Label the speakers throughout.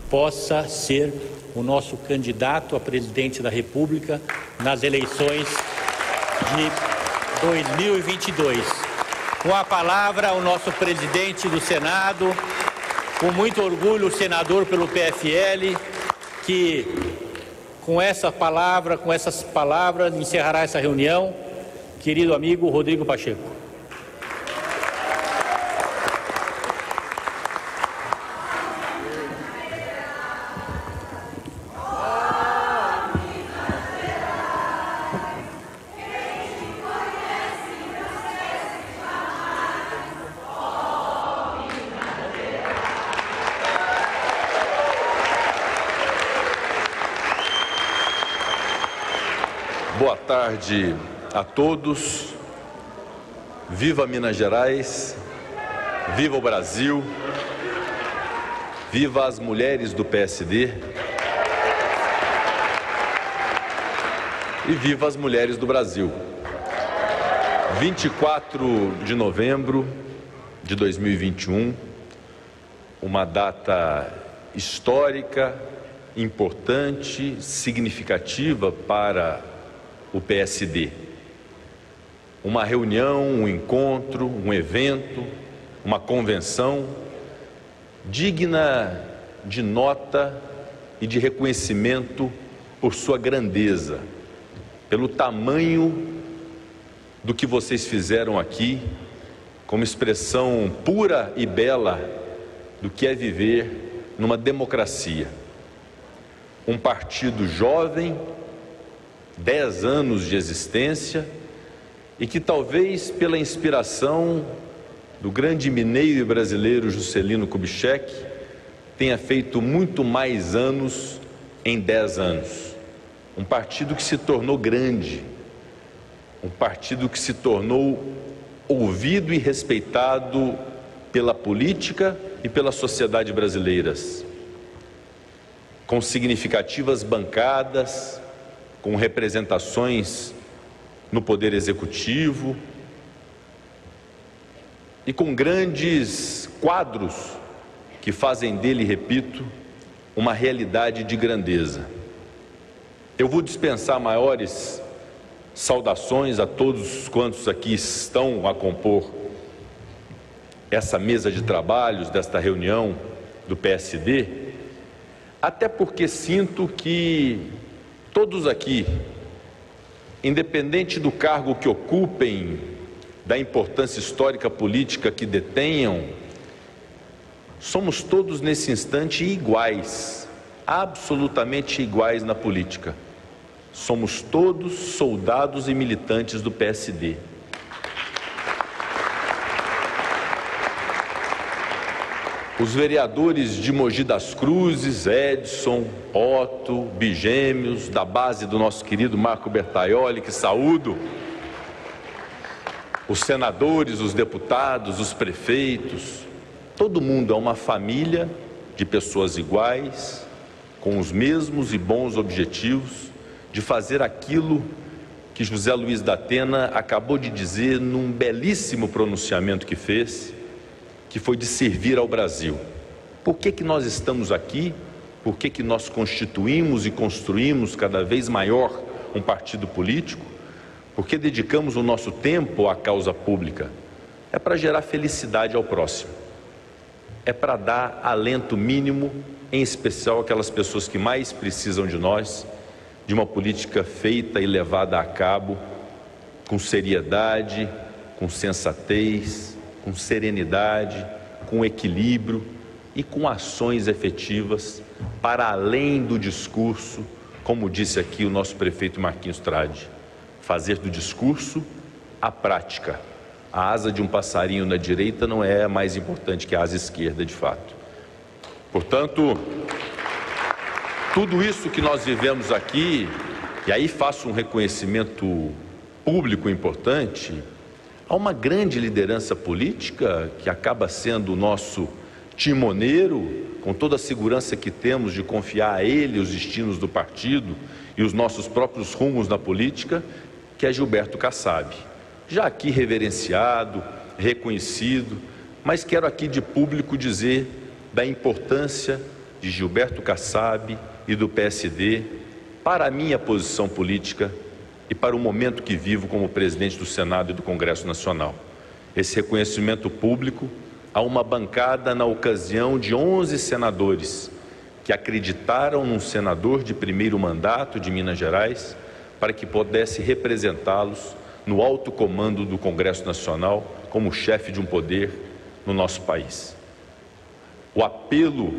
Speaker 1: possa ser o nosso candidato a presidente da República nas eleições de 2022. Com a palavra, o nosso presidente do Senado, com muito orgulho, o senador pelo PFL, que com essas palavras, encerrará essa reunião, querido amigo Rodrigo Pacheco.
Speaker 2: Boa tarde a todos. Viva Minas Gerais, viva o Brasil, viva as mulheres do PSD e viva as mulheres do Brasil. 24 de novembro de 2021, uma data histórica, importante, significativa para o PSD. Uma reunião, um encontro, um evento, uma convenção digna de nota e de reconhecimento por sua grandeza, pelo tamanho do que vocês fizeram aqui, como expressão pura e bela do que é viver numa democracia. Um partido jovem, 10 anos de existência, e que talvez pela inspiração do grande mineiro e brasileiro Juscelino Kubitschek tenha feito muito mais anos em 10 anos. Um partido que se tornou grande, um partido que se tornou ouvido e respeitado pela política e pela sociedade brasileiras, com significativas bancadas, com representações no Poder Executivo e com grandes quadros que fazem dele, repito, uma realidade de grandeza. Eu vou dispensar maiores saudações a todos quantos aqui estão a compor essa mesa de trabalhos desta reunião do PSD, até porque sinto que todos aqui, independente do cargo que ocupem, da importância histórica política que detenham, somos todos nesse instante iguais, absolutamente iguais na política. Somos todos soldados e militantes do PSD. Os vereadores de Mogi das Cruzes, Edson, Otto, Bigêmeos, da base do nosso querido Marco Bertaioli, que saúdo, os senadores, os deputados, os prefeitos, todo mundo é uma família de pessoas iguais, com os mesmos e bons objetivos de fazer aquilo que José Luiz da Atena acabou de dizer num belíssimo pronunciamento que fez, que foi de servir ao Brasil. Por que nós estamos aqui? Por que nós constituímos e construímos cada vez maior um partido político? Por que dedicamos o nosso tempo à causa pública? É para gerar felicidade ao próximo. É para dar alento mínimo, em especial aquelas pessoas que mais precisam de nós, de uma política feita e levada a cabo com seriedade, com sensatez, com serenidade, com equilíbrio e com ações efetivas para além do discurso, como disse aqui o nosso prefeito Marquinhos Trade, fazer do discurso a prática. A asa de um passarinho na direita não é mais importante que a asa esquerda, de fato. Portanto, tudo isso que nós vivemos aqui, e aí faço um reconhecimento público importante, há uma grande liderança política que acaba sendo o nosso timoneiro, com toda a segurança que temos de confiar a ele os destinos do partido e os nossos próprios rumos na política, que é Gilberto Kassab. Já aqui reverenciado, reconhecido, mas quero aqui de público dizer da importância de Gilberto Kassab e do PSD para a minha posição política e para o momento que vivo como presidente do Senado e do Congresso Nacional. Esse reconhecimento público a uma bancada na ocasião de 11 senadores que acreditaram num senador de primeiro mandato de Minas Gerais para que pudesse representá-los no alto comando do Congresso Nacional como chefe de um poder no nosso país. O apelo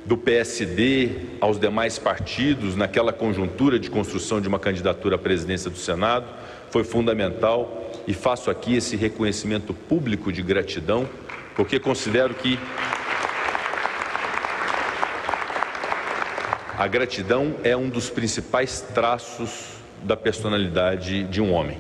Speaker 2: do PSD aos demais partidos naquela conjuntura de construção de uma candidatura à presidência do Senado foi fundamental e faço aqui esse reconhecimento público de gratidão, porque considero que a gratidão é um dos principais traços da personalidade de um homem.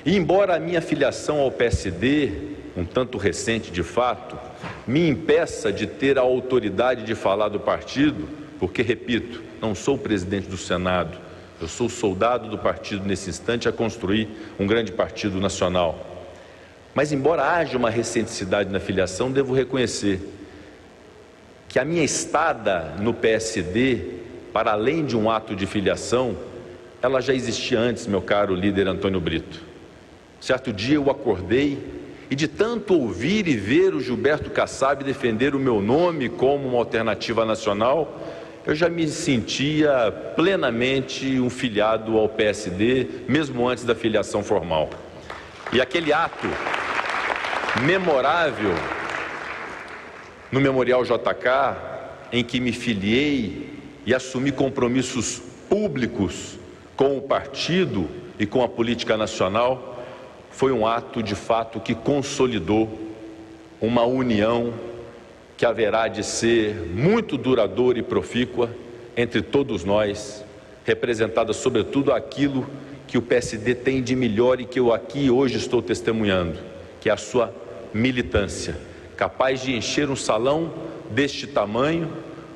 Speaker 2: E embora a minha filiação ao PSD, um tanto recente de fato, me impeça de ter a autoridade de falar do partido, porque, repito, não sou presidente do Senado, eu sou soldado do partido nesse instante a construir um grande partido nacional. Mas, embora haja uma recenticidade na filiação, devo reconhecer que a minha estada no PSD, para além de um ato de filiação, ela já existia antes, meu caro líder Antônio Brito. Certo dia eu acordei e de tanto ouvir e ver o Gilberto Kassab defender o meu nome como uma alternativa nacional, eu já me sentia plenamente um filiado ao PSD, mesmo antes da filiação formal. E aquele ato memorável no Memorial JK, em que me filiei e assumi compromissos públicos com o partido e com a política nacional, foi um ato, de fato, que consolidou uma união que haverá de ser muito duradoura e profícua entre todos nós, representada sobretudo aquilo que o PSD tem de melhor e que eu aqui hoje estou testemunhando, que é a sua militância, capaz de encher um salão deste tamanho,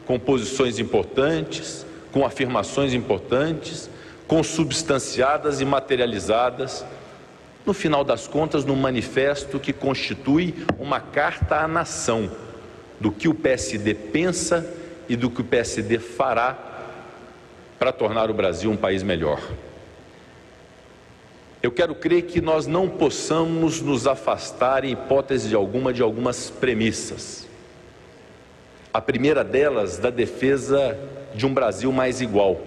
Speaker 2: com posições importantes, com afirmações importantes, consubstanciadas e materializadas, no final das contas, num manifesto que constitui uma carta à nação do que o PSD pensa e do que o PSD fará para tornar o Brasil um país melhor. Eu quero crer que nós não possamos nos afastar, em hipótese alguma, de algumas premissas. A primeira delas, da defesa de um Brasil mais igual.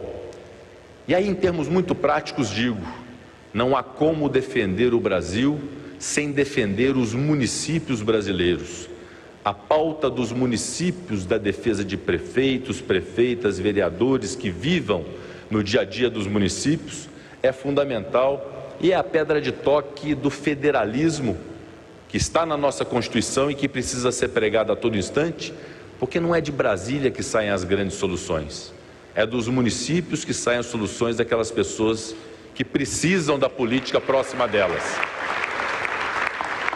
Speaker 2: E aí, em termos muito práticos, digo, não há como defender o Brasil sem defender os municípios brasileiros. A pauta dos municípios, da defesa de prefeitos, prefeitas, vereadores que vivam no dia a dia dos municípios é fundamental e é a pedra de toque do federalismo que está na nossa Constituição e que precisa ser pregada a todo instante, porque não é de Brasília que saem as grandes soluções, é dos municípios que saem as soluções daquelas pessoas que precisam da política próxima delas.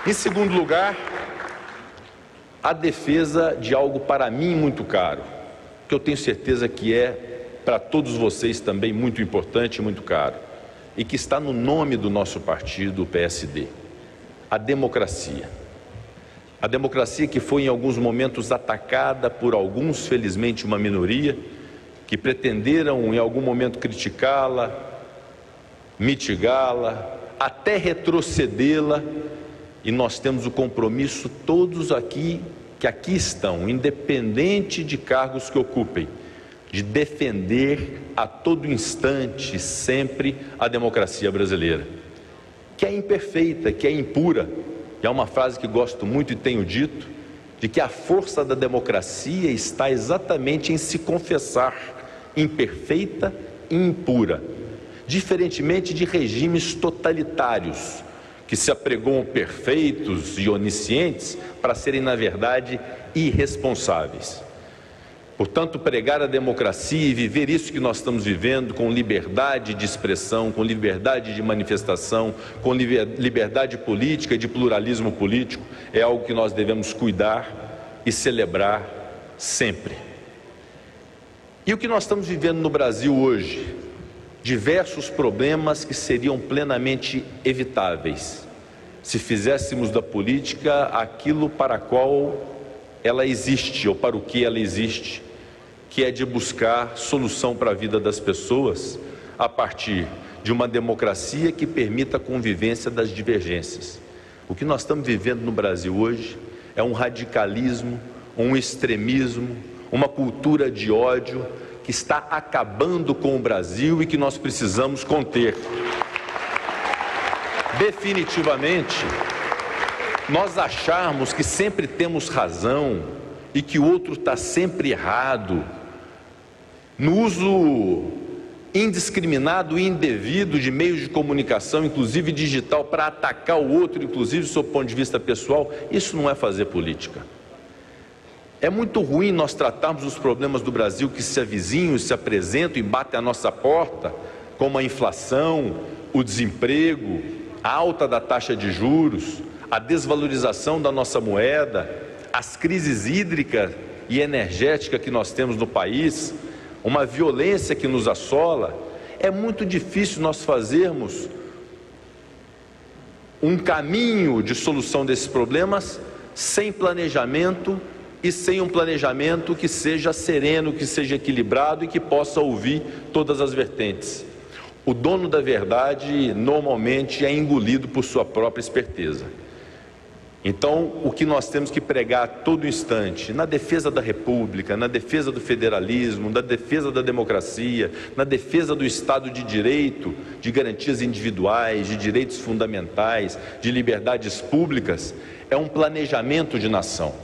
Speaker 2: Em segundo lugar, a defesa de algo para mim muito caro, que eu tenho certeza que é para todos vocês também muito importante e muito caro, e que está no nome do nosso partido, o PSD, a democracia. A democracia que foi em alguns momentos atacada por alguns, felizmente uma minoria, que pretenderam em algum momento criticá-la, mitigá-la, até retrocedê-la, e nós temos o compromisso, todos aqui, que aqui estão, independente de cargos que ocupem, de defender a todo instante, sempre, a democracia brasileira, que é imperfeita, que é impura, e é uma frase que gosto muito e tenho dito, de que a força da democracia está exatamente em se confessar imperfeita e impura, diferentemente de regimes totalitários, que se apregoam perfeitos e oniscientes para serem, na verdade, irresponsáveis. Portanto, pregar a democracia e viver isso que nós estamos vivendo com liberdade de expressão, com liberdade de manifestação, com liberdade política e de pluralismo político, é algo que nós devemos cuidar e celebrar sempre. E o que nós estamos vivendo no Brasil hoje? Diversos problemas que seriam plenamente evitáveis se fizéssemos da política aquilo para qual ela existe ou para o que ela existe, que é de buscar solução para a vida das pessoas a partir de uma democracia que permita a convivência das divergências. O que nós estamos vivendo no Brasil hoje é um radicalismo, um extremismo, uma cultura de ódio que está acabando com o Brasil e que nós precisamos conter. Definitivamente, nós acharmos que sempre temos razão e que o outro está sempre errado, no uso indiscriminado e indevido de meios de comunicação, inclusive digital, para atacar o outro, inclusive do seu ponto de vista pessoal, isso não é fazer política. É muito ruim nós tratarmos os problemas do Brasil que se avizinham, se apresentam e batem à nossa porta, como a inflação, o desemprego, a alta da taxa de juros, a desvalorização da nossa moeda, as crises hídrica e energética que nós temos no país, uma violência que nos assola. É muito difícil nós fazermos um caminho de solução desses problemas sem planejamento e sem um planejamento que seja sereno, que seja equilibrado e que possa ouvir todas as vertentes. O dono da verdade normalmente é engolido por sua própria esperteza. Então, o que nós temos que pregar a todo instante, na defesa da República, na defesa do federalismo, na defesa da democracia, na defesa do Estado de Direito, de garantias individuais, de direitos fundamentais, de liberdades públicas, é um planejamento de nação.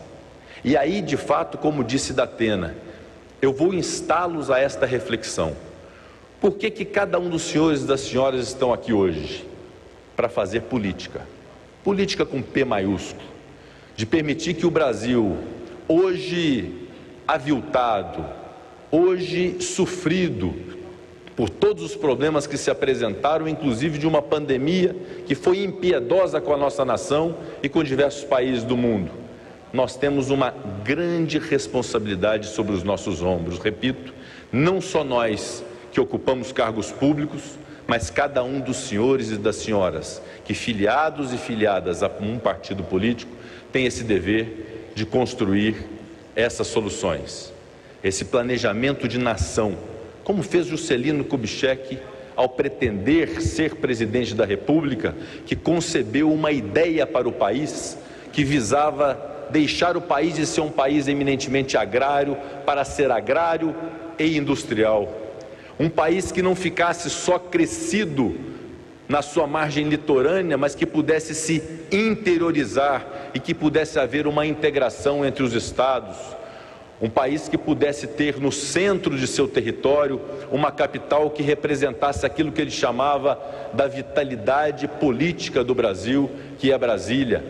Speaker 2: E aí, de fato, como disse Datena, eu vou instá-los a esta reflexão. Por que cada um dos senhores e das senhoras estão aqui hoje? Para fazer política. Política com P maiúsculo, de permitir que o Brasil, hoje aviltado, hoje sofrido por todos os problemas que se apresentaram, inclusive de uma pandemia que foi impiedosa com a nossa nação e com diversos países do mundo, nós temos uma grande responsabilidade sobre os nossos ombros. Repito, não só nós que ocupamos cargos públicos, mas cada um dos senhores e das senhoras que, filiados e filiadas a um partido político, tem esse dever de construir essas soluções, esse planejamento de nação, como fez Juscelino Kubitschek ao pretender ser presidente da República, que concebeu uma ideia para o país que visava deixar o país de ser um país eminentemente agrário para ser agrário e industrial. Um país que não ficasse só crescido na sua margem litorânea, mas que pudesse se interiorizar e que pudesse haver uma integração entre os estados. Um país que pudesse ter no centro de seu território uma capital que representasse aquilo que ele chamava da vitalidade política do Brasil, que é Brasília.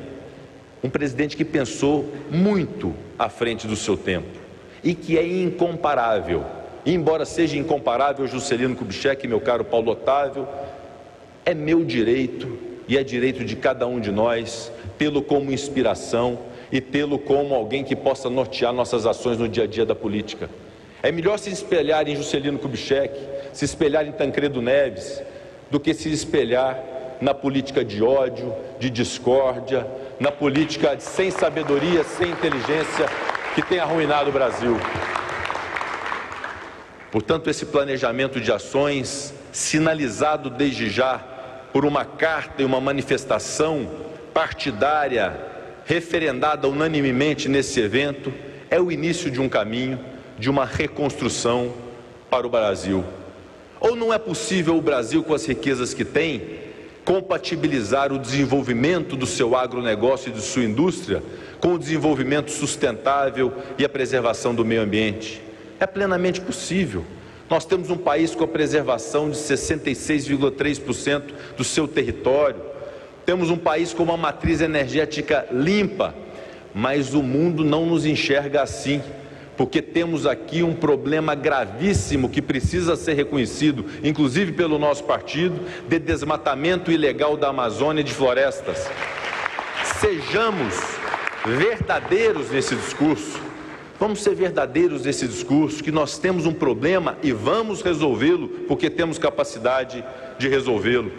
Speaker 2: Um presidente que pensou muito à frente do seu tempo e que é incomparável. E embora seja incomparável Juscelino Kubitschek, meu caro Paulo Otávio, é meu direito e é direito de cada um de nós tê-lo como inspiração e tê-lo como alguém que possa nortear nossas ações no dia a dia da política. É melhor se espelhar em Juscelino Kubitschek, se espelhar em Tancredo Neves, do que se espelhar na política de ódio, de discórdia, na política sem sabedoria, sem inteligência, que tem arruinado o Brasil. Portanto, esse planejamento de ações, sinalizado desde já por uma carta e uma manifestação partidária, referendada unanimemente nesse evento, é o início de um caminho, de uma reconstrução para o Brasil. Ou não é possível o Brasil, com as riquezas que tem, compatibilizar o desenvolvimento do seu agronegócio e de sua indústria com o desenvolvimento sustentável e a preservação do meio ambiente? É plenamente possível. Nós temos um país com a preservação de 66,3% do seu território. Temos um país com uma matriz energética limpa, mas o mundo não nos enxerga assim, porque temos aqui um problema gravíssimo que precisa ser reconhecido, inclusive pelo nosso partido, de desmatamento ilegal da Amazônia e de florestas. Sejamos verdadeiros nesse discurso. Vamos ser verdadeiros nesse discurso, que nós temos um problema e vamos resolvê-lo, porque temos capacidade de resolvê-lo.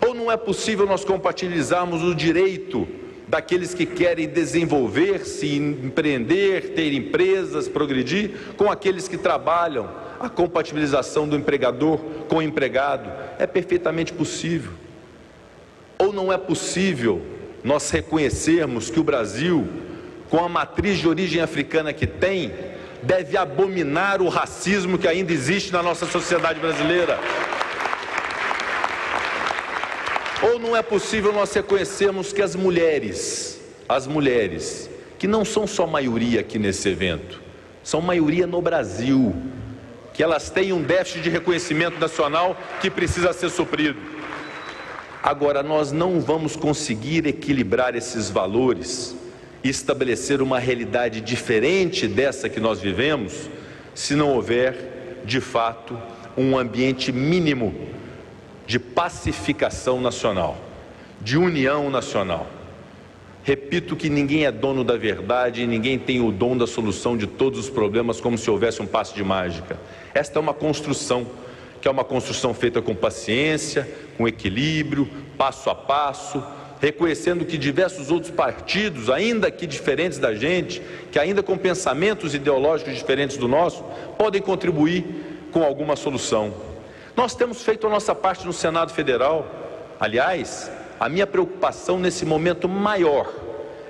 Speaker 2: Ou não é possível nós compatibilizarmos o direito daqueles que querem desenvolver-se, empreender, ter empresas, progredir, com aqueles que trabalham, a compatibilização do empregador com o empregado. É perfeitamente possível. Ou não é possível nós reconhecermos que o Brasil, com a matriz de origem africana que tem, deve abominar o racismo que ainda existe na nossa sociedade brasileira? Ou não é possível nós reconhecermos que as mulheres, que não são só maioria aqui nesse evento, são maioria no Brasil, que elas têm um déficit de reconhecimento nacional que precisa ser suprido. Agora, nós não vamos conseguir equilibrar esses valores e estabelecer uma realidade diferente dessa que nós vivemos, se não houver, de fato, um ambiente mínimo de pacificação nacional, de união nacional. Repito que ninguém é dono da verdade e ninguém tem o dom da solução de todos os problemas como se houvesse um passe de mágica. Esta é uma construção, que é uma construção feita com paciência, com equilíbrio, passo a passo, reconhecendo que diversos outros partidos, ainda que diferentes da gente, que ainda com pensamentos ideológicos diferentes do nosso, podem contribuir com alguma solução. Nós temos feito a nossa parte no Senado Federal. Aliás, a minha preocupação nesse momento maior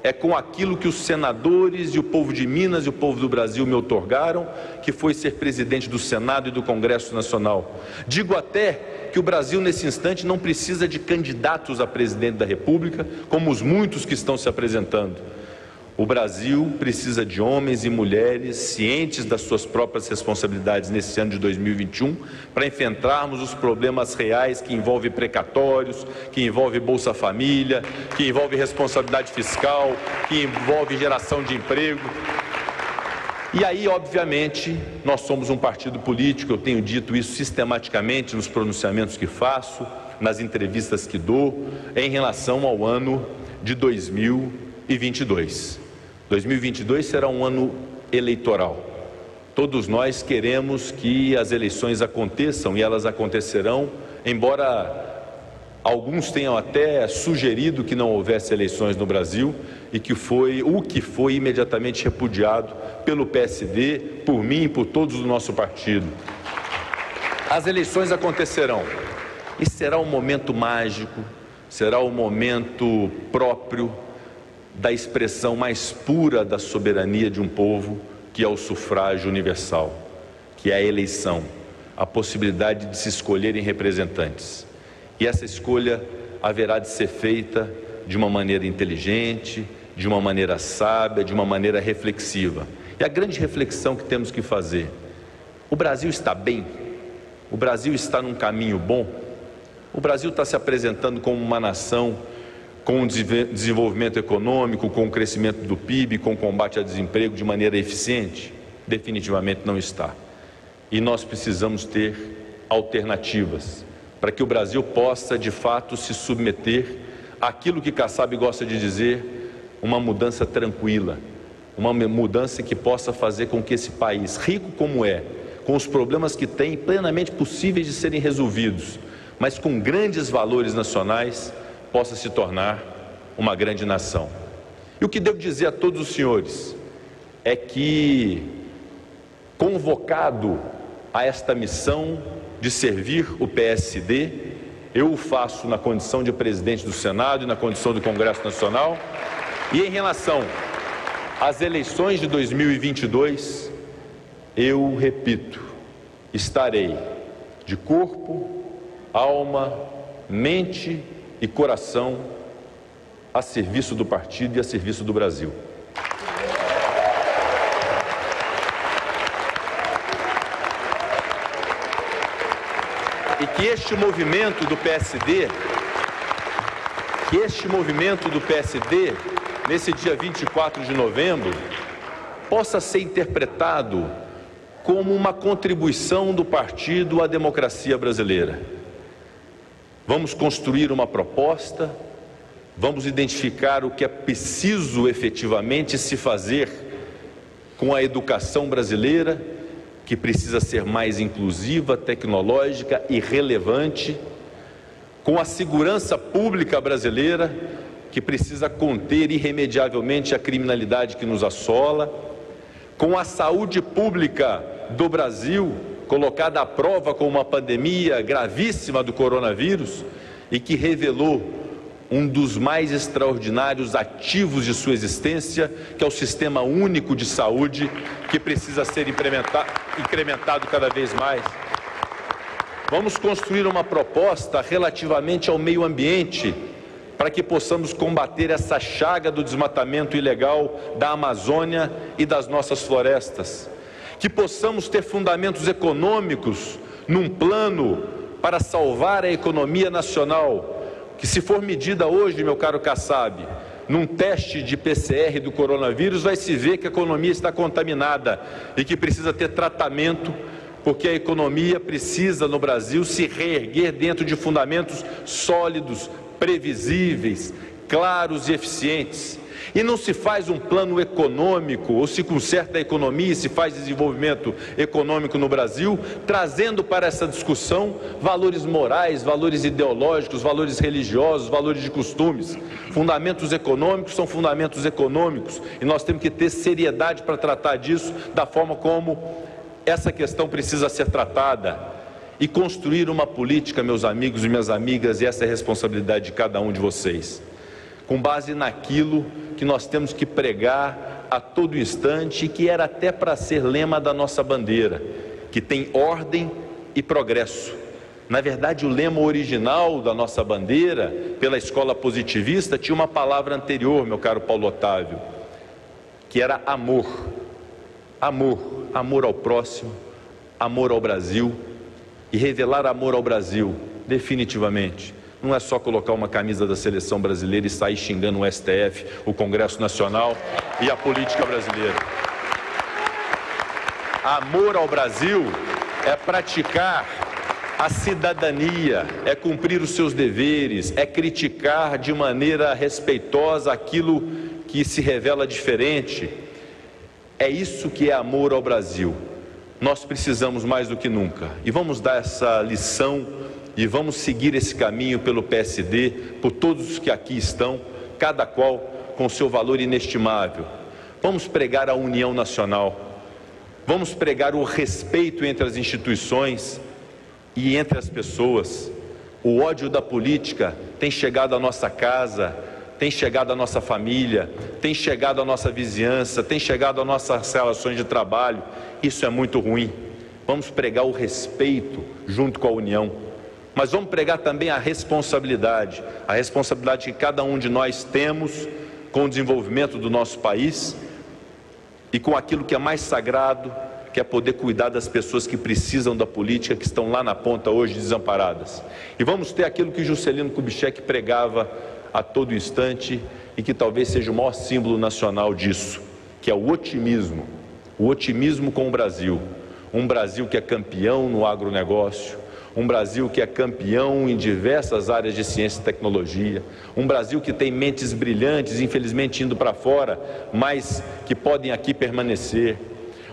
Speaker 2: é com aquilo que os senadores e o povo de Minas e o povo do Brasil me outorgaram, que foi ser presidente do Senado e do Congresso Nacional. Digo até que o Brasil nesse instante não precisa de candidatos a presidente da República, como os muitos que estão se apresentando. O Brasil precisa de homens e mulheres cientes das suas próprias responsabilidades nesse ano de 2021, para enfrentarmos os problemas reais que envolvem precatórios, que envolvem Bolsa Família, que envolvem responsabilidade fiscal, que envolve geração de emprego. E aí, obviamente, nós somos um partido político, eu tenho dito isso sistematicamente nos pronunciamentos que faço, nas entrevistas que dou, em relação ao ano de 2022. 2022 será um ano eleitoral. Todos nós queremos que as eleições aconteçam e elas acontecerão, embora alguns tenham até sugerido que não houvesse eleições no Brasil e que foi imediatamente repudiado pelo PSD, por mim e por todos do nosso partido. As eleições acontecerão e será um momento mágico, será um momento próprio da expressão mais pura da soberania de um povo, que é o sufrágio universal, que é a eleição, a possibilidade de se escolherem representantes. E essa escolha haverá de ser feita de uma maneira inteligente, de uma maneira sábia, de uma maneira reflexiva. E a grande reflexão que temos que fazer: o Brasil está bem? O Brasil está num caminho bom? O Brasil está se apresentando como uma nação com o desenvolvimento econômico, com o crescimento do PIB, com o combate ao desemprego de maneira eficiente? Definitivamente não está. E nós precisamos ter alternativas para que o Brasil possa, de fato, se submeter àquilo que Kassab gosta de dizer, uma mudança tranquila, uma mudança que possa fazer com que esse país, rico como é, com os problemas que tem, plenamente possíveis de serem resolvidos, mas com grandes valores nacionais, possa se tornar uma grande nação. E o que devo dizer a todos os senhores é que, convocado a esta missão de servir o PSD, eu o faço na condição de presidente do Senado e na condição do Congresso Nacional, e em relação às eleições de 2022, eu repito, estarei de corpo, alma, mente e coração a serviço do partido e a serviço do Brasil. E que este movimento do PSD, nesse dia 24 de novembro, possa ser interpretado como uma contribuição do partido à democracia brasileira. Vamos construir uma proposta, vamos identificar o que é preciso efetivamente se fazer com a educação brasileira, que precisa ser mais inclusiva, tecnológica e relevante, com a segurança pública brasileira, que precisa conter irremediavelmente a criminalidade que nos assola, com a saúde pública do Brasil colocada à prova com uma pandemia gravíssima do coronavírus e que revelou um dos mais extraordinários ativos de sua existência, que é o Sistema Único de Saúde, que precisa ser incrementado cada vez mais. Vamos construir uma proposta relativamente ao meio ambiente, para que possamos combater essa chaga do desmatamento ilegal da Amazônia e das nossas florestas. Que possamos ter fundamentos econômicos num plano para salvar a economia nacional, que se for medida hoje, meu caro Kassab, num teste de PCR do coronavírus, vai se ver que a economia está contaminada e que precisa ter tratamento, porque a economia precisa, no Brasil, se reerguer dentro de fundamentos sólidos, previsíveis, claros e eficientes. E não se faz um plano econômico, ou se conserta a economia e se faz desenvolvimento econômico no Brasil, trazendo para essa discussão valores morais, valores ideológicos, valores religiosos, valores de costumes. Fundamentos econômicos são fundamentos econômicos e nós temos que ter seriedade para tratar disso da forma como essa questão precisa ser tratada. E construir uma política, meus amigos e minhas amigas, e essa é a responsabilidade de cada um de vocês, com base naquilo que nós temos que pregar a todo instante, que era até para ser lema da nossa bandeira, que tem ordem e progresso. Na verdade, o lema original da nossa bandeira, pela escola positivista, tinha uma palavra anterior, meu caro Paulo Otávio, que era amor. Amor, amor ao próximo, amor ao Brasil. E revelar amor ao Brasil, definitivamente, não é só colocar uma camisa da seleção brasileira e sair xingando o STF, o Congresso Nacional e a política brasileira. Amor ao Brasil é praticar a cidadania, é cumprir os seus deveres, é criticar de maneira respeitosa aquilo que se revela diferente. É isso que é amor ao Brasil. Nós precisamos mais do que nunca, e vamos dar essa lição, e vamos seguir esse caminho pelo PSD, por todos os que aqui estão, cada qual com seu valor inestimável. Vamos pregar a união nacional, vamos pregar o respeito entre as instituições e entre as pessoas. O ódio da política tem chegado à nossa casa, tem chegado à nossa família, tem chegado à nossa vizinhança, tem chegado às nossas relações de trabalho. Isso é muito ruim. Vamos pregar o respeito junto com a união, mas vamos pregar também a responsabilidade que cada um de nós temos com o desenvolvimento do nosso país e com aquilo que é mais sagrado, que é poder cuidar das pessoas que precisam da política, que estão lá na ponta hoje desamparadas. E vamos ter aquilo que Juscelino Kubitschek pregava a todo instante e que talvez seja o maior símbolo nacional disso, que é o otimismo com o Brasil. Um Brasil que é campeão no agronegócio, um Brasil que é campeão em diversas áreas de ciência e tecnologia, um Brasil que tem mentes brilhantes, infelizmente indo para fora, mas que podem aqui permanecer,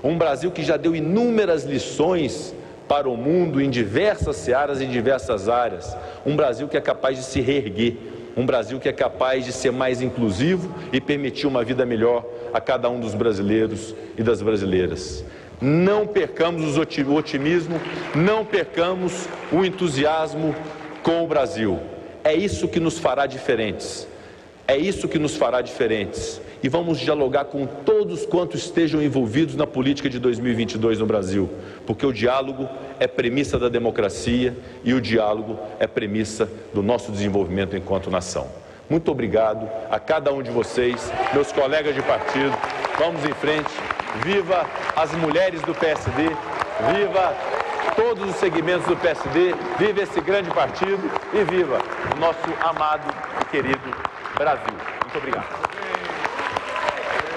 Speaker 2: um Brasil que já deu inúmeras lições para o mundo em diversas searas e diversas áreas, um Brasil que é capaz de se reerguer, um Brasil que é capaz de ser mais inclusivo e permitir uma vida melhor a cada um dos brasileiros e das brasileiras. Não percamos o otimismo, não percamos o entusiasmo com o Brasil. É isso que nos fará diferentes. É isso que nos fará diferentes. E vamos dialogar com todos quantos estejam envolvidos na política de 2022 no Brasil, porque o diálogo é premissa da democracia e o diálogo é premissa do nosso desenvolvimento enquanto nação. Muito obrigado a cada um de vocês, meus colegas de partido. Vamos em frente. Viva as mulheres do PSD, viva todos os segmentos do PSD, viva esse grande partido e viva o nosso amado e querido Brasil. Muito obrigado.